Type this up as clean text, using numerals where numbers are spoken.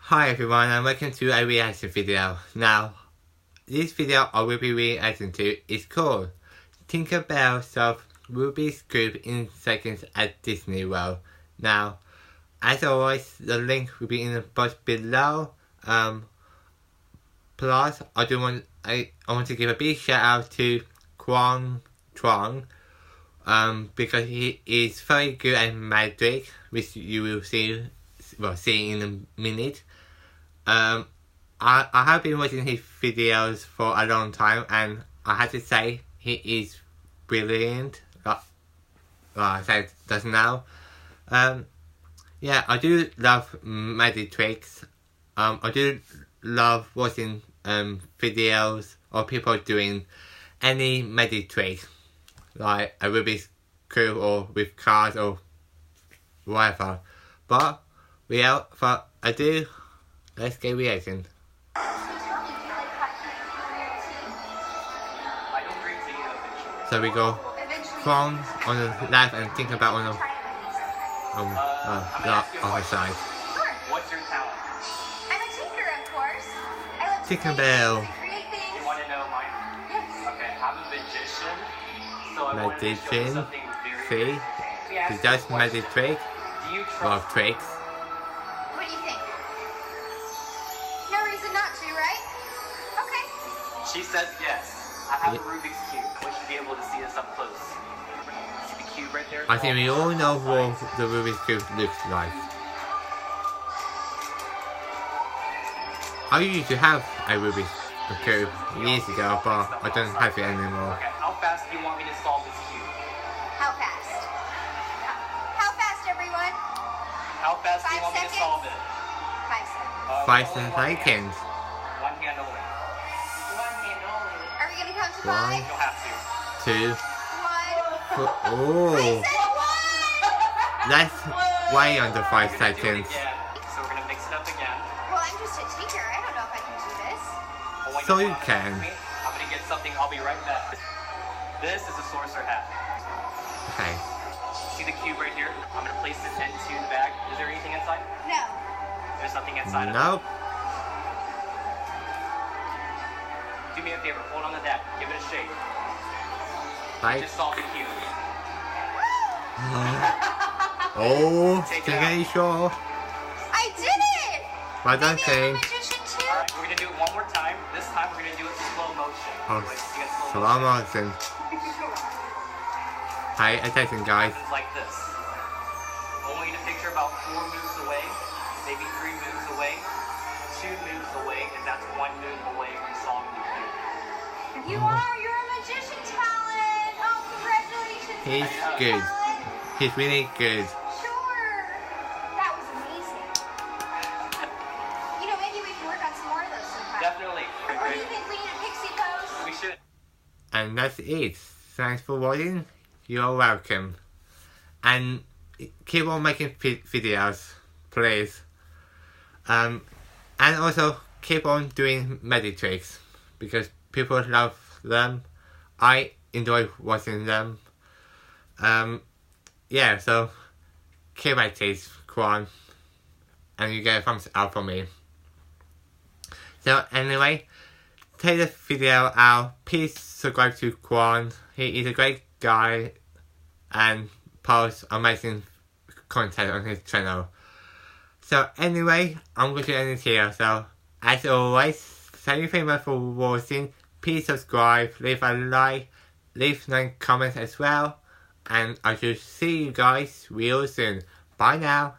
Hi everyone and welcome to a reaction video. Now, this video I will be reacting to is called Tinkerbell solves Rubik's Cube in seconds at Disney World. Now, as always, the link will be in the box below. Plus, I want to give a big shout out to Kwang Chuang, because he is very good at magic, which you will see in a minute. I have been watching his videos for a long time, and I have to say he is brilliant. Like I said just now. Yeah, I do love magic tricks. I do love watching videos of people doing any magic trick, like a Rubik's Cube or with cards or whatever. But without further ado, let's get reacting. So we go Kwang on the left and Tinkerbell on the other side. What's your talent? I'm a tinker, of course. I love to Tinkerbell. create things. You want to know mine? Yes. Okay, I'm a magician. So I wanted to show you Magician. something very See? Yeah, He does magic trick. Do you A lot of trust tricks. What do you think? No reason not to, right? Okay. She says yes. I have a Rubik's Cube. I want you to be able to see this up close. See the cube right there? I think we all know what the Rubik's Cube looks like. I used to have a Rubik's Cube years ago, but I don't have it anymore. Okay, how fast do you want me to solve this cube? How fast? How fast, everyone? How fast do you 5 want me to seconds? solve it? 5 seconds. Five Only one hand. seconds. One hand only. One hand only. Are we gonna count to One. 5? You'll have to. 2, 1. oh, I said 1! that's way under 5 We're gonna do it seconds. again. So we're gonna mix it up again. Well, I'm just a tinker. I don't know if I can do this. But when So you want to can. ask me, I'm gonna get something. I'll be right back. This is a sorcerer hat. Okay. See the cube right here? I'm gonna place this into the bag. Is there anything inside? No. There's nothing inside of it. Nope. Do me a favor. Hold on to that. Give it a shake. Right. Just solve the cube. Oh, Take it Tinkerbell sure. I did it! Well done, Maybe I'm Ting. a magician too? Alright, we're gonna do it one more time. This time we're gonna do it slow motion. Oh, Like, you get slow motion. Pay attention, guys. It's like this. I want you to picture about 4 moves away, maybe 3 moves away, 2 moves away, and that's 1 move away from solving the cube. You're a magician talent! Oh, congratulations! He's magician good. talent. He's really good. Sure! That was amazing. You know, maybe we can work on some more of those sometime. Definitely. Or do you think we need a pixie pose? We should. And that's it. Thanks for watching. You're welcome. And keep on making videos, please. And also keep on doing magic tricks, because people love them. I enjoy watching them. Yeah, so keep at it, Kwang, and you get a thumbs up from me. So anyway, take this video out. Please subscribe to Kwang. He is a great guy and posts amazing content on his channel. So anyway, I'm going to end it here. So as always, thank you very much for watching. Please subscribe, leave a like, leave a comment as well. And I shall see you guys real soon. Bye now.